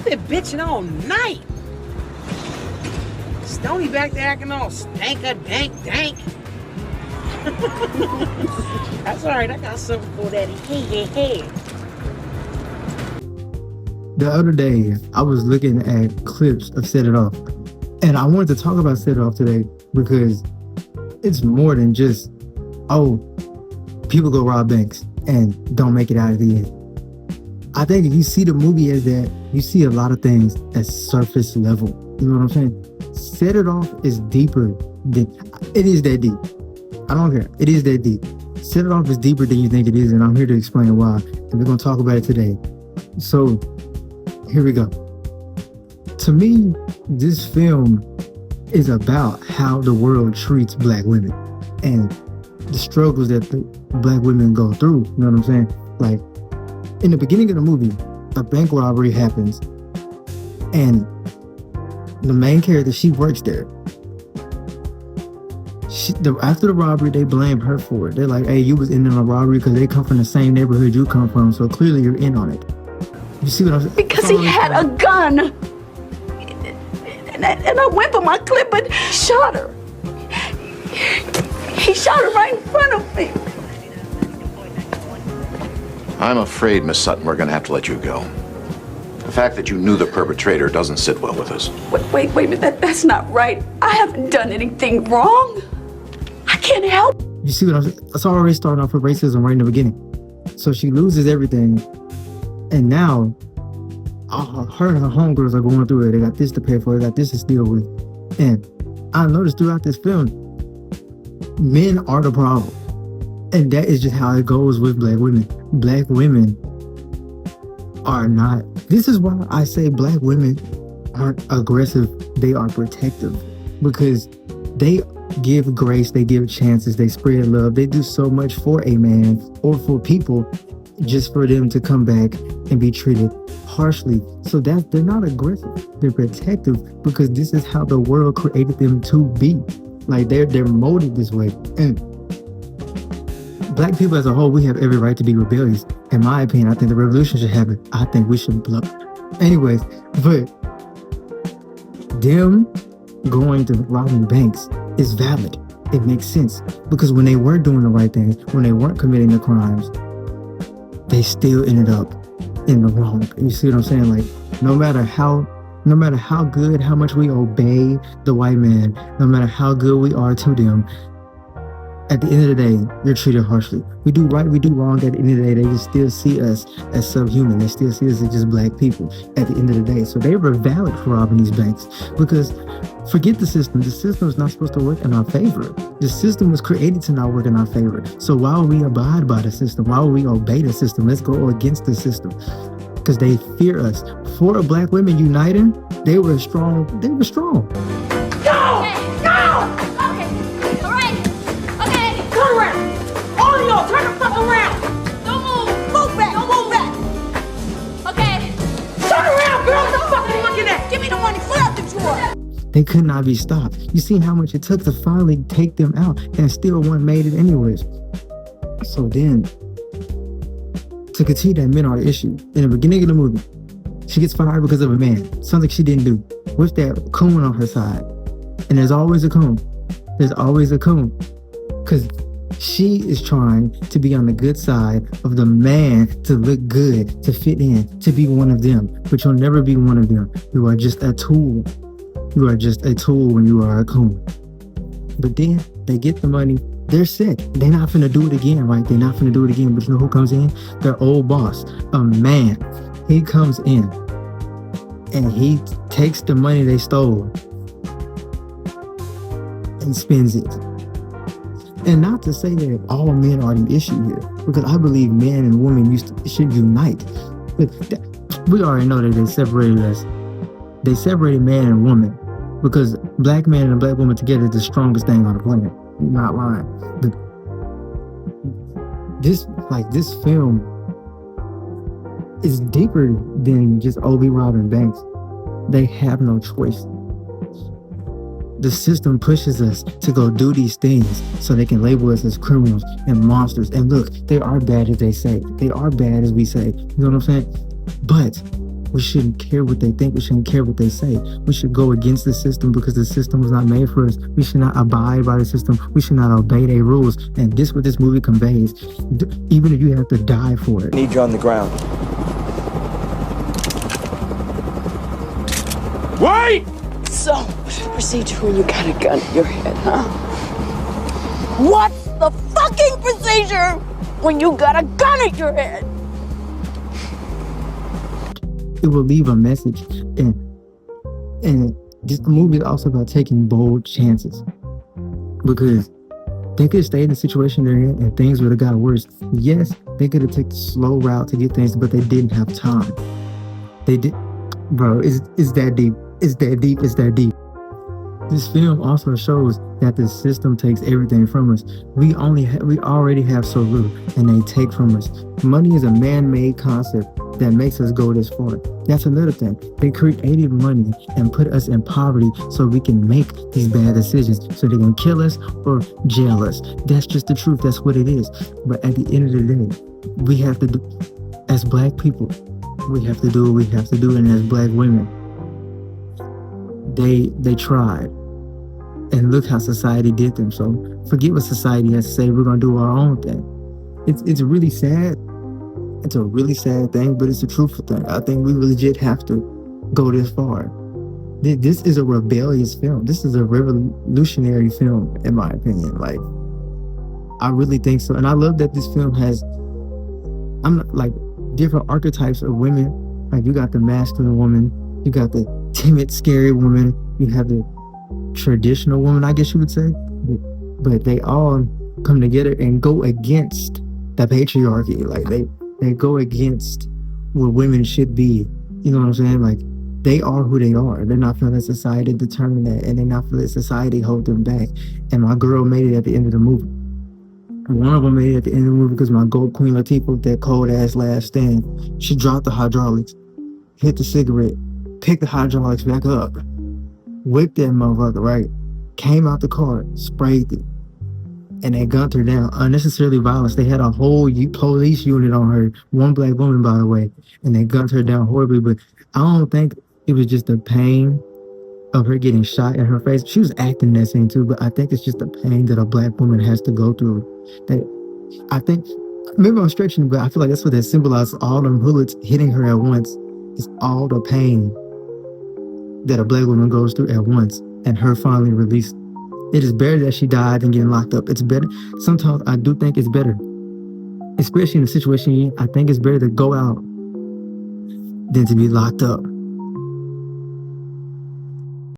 been bitching all night. Stony back there acting all stanker dank. That's alright, I got something for that. Hey. The other day, I was looking at clips of Set It Off. And I wanted to talk about Set It Off today because it's more than just, people go rob banks and don't make it out at the end. I think if you see the movie as that, you see a lot of things at surface level. You know what I'm saying? Set It Off is deeper than, it is that deep. I don't care. It is that deep. Set It Off is deeper than you think it is, and I'm here to explain why. And we're going to talk about it today. So, here we go. To me, this film is about how the world treats black women and the struggles that the black women go through. You know what I'm saying? Like, in the beginning of the movie, a bank robbery happens, and the main character, she works there. After the robbery, they blame her for it. They're like, hey, you was in on a robbery because they come from the same neighborhood you come from, so clearly you're in on it. You see what I'm saying? Because he had a gun. And I went for my clip, but he shot her. He shot her right in front of me. I'm afraid, Miss Sutton, we're going to have to let you go. The fact that you knew the perpetrator doesn't sit well with us. Wait a minute. That's not right. I haven't done anything wrong. I can't help. You see what I'm saying? It's already starting off with racism right in the beginning. So she loses everything. And now, her and her homegirls are going through it. They got this to pay for. They got this to deal with. And I noticed throughout this film, men are the problem. And that is just how it goes with black women. Black women are not. This is why I say black women aren't aggressive. They are protective. Because they give grace. They give chances. They spread love. They do so much for a man or for people just for them to come back and be treated harshly. So that they're not aggressive. They're protective because this is how the world created them to be. Like they're molded this way. And black people as a whole, we have every right to be rebellious. In my opinion, I think the revolution should happen. I think we should blow. Anyways, but them going to robbing banks is valid. It makes sense because when they weren't doing the right things, when they weren't committing the crimes, they still ended up in the wrong. You see what I'm saying? Like, no matter how good, how much we obey the white man, no matter how good we are to them, at the end of the day, you're treated harshly. We do right, we do wrong. At the end of the day, they just still see us as subhuman. They still see us as just black people at the end of the day. So they were valid for robbing these banks because forget the system. The system is not supposed to work in our favor. The system was created to not work in our favor. So why would we abide by the system? Why would we obey the system? Let's go against the system because they fear us. For black women uniting, they were strong. They were strong. Go! Go! Okay. All right. Okay. Turn around. All of y'all, turn the fuck around. Don't move. Move back. Don't move back. Okay. Turn around, girl. What the fuck are you looking at? Give me the money. Put out the drawer. They could not be stopped. You see how much it took to finally take them out, and still one made it anyways. So then, to continue that men are the issue, in the beginning of the movie, she gets fired because of a man, something she didn't do, with that coon on her side. And there's always a coon. There's always a coon. Because she is trying to be on the good side of the man, to look good, to fit in, to be one of them. But you'll never be one of them. You are just a tool. You are just a tool when you are a coon. But then they get the money. They're set. They're not finna do it again, right? They're not finna do it again. But you know who comes in? Their old boss, a man. He comes in and he takes the money they stole and spends it. And not to say that all men are the issue here, because I believe men and women should unite. But we already know that they separated us. They separated man and woman because black man and a black woman together is the strongest thing on the planet. I'm not lying. But this film is deeper than just we robbing banks. They have no choice. The system pushes us to go do these things so they can label us as criminals and monsters. And look, they are bad as they say. They are bad as we say. You know what I'm saying? But We shouldn't care what they think. We shouldn't care what they say. We should go against the system because the system was not made for us. We should not abide by the system. We should not obey their rules. And this is what this movie conveys. Even if you have to die for it. I need you on the ground. Wait! So, what's the procedure when you got a gun in your head, huh? What's the fucking procedure when you got a gun in your head? It will leave a message, and this movie is also about taking bold chances, because they could have stayed in the situation they're in and things would have got worse. Yes, they could have taken the slow route to get things, but they didn't have time. They did, bro. It's that deep. It's that deep. It's that deep. This film also shows that the system takes everything from us. We already have so little, and they take from us. Money is a man-made concept that makes us go this far. That's another thing. They created money and put us in poverty so we can make these bad decisions. So they can kill us or jail us. That's just the truth. That's what it is. But at the end of the day, we have to do, as black people, we have to do what we have to do. And as black women, they tried. And look how society did them. So forget what society has to say. We're going to do our own thing. It's really sad. It's a really sad thing, but it's a truthful thing. I think we legit have to go this far. This is a rebellious film. This is a revolutionary film, in my opinion. Like, I really think so. And I love that this film has, different archetypes of women. Like, you got the masculine woman, you got the timid, scary woman, you have the traditional woman, I guess you would say. But they all come together and go against the patriarchy. Like, they go against what women should be. You know what I'm saying? Like, they are who they are. They're not feeling society determine that, and they're not feeling society hold them back. And my girl made it at the end of the movie. One of them made it at the end of the movie because my gold Queen Latifah, with that cold ass last stand, she dropped the hydraulics, hit the cigarette, picked the hydraulics back up, whipped that motherfucker, right? Came out the car, sprayed it, and they gunned her down. Unnecessarily violence. They had a whole police unit on her, one black woman, by the way, and they gunned her down horribly. But I don't think it was just the pain of her getting shot in her face. She was acting that scene too, but I think it's just the pain that a black woman has to go through. That I think, maybe I'm stretching, but I feel like that's what that symbolizes. All them bullets hitting her at once is all the pain that a black woman goes through at once, and her finally released. It is better that she died than getting locked up. It's better. Sometimes I do think it's better, especially in the situation you're in. I think it's better to go out than to be locked up.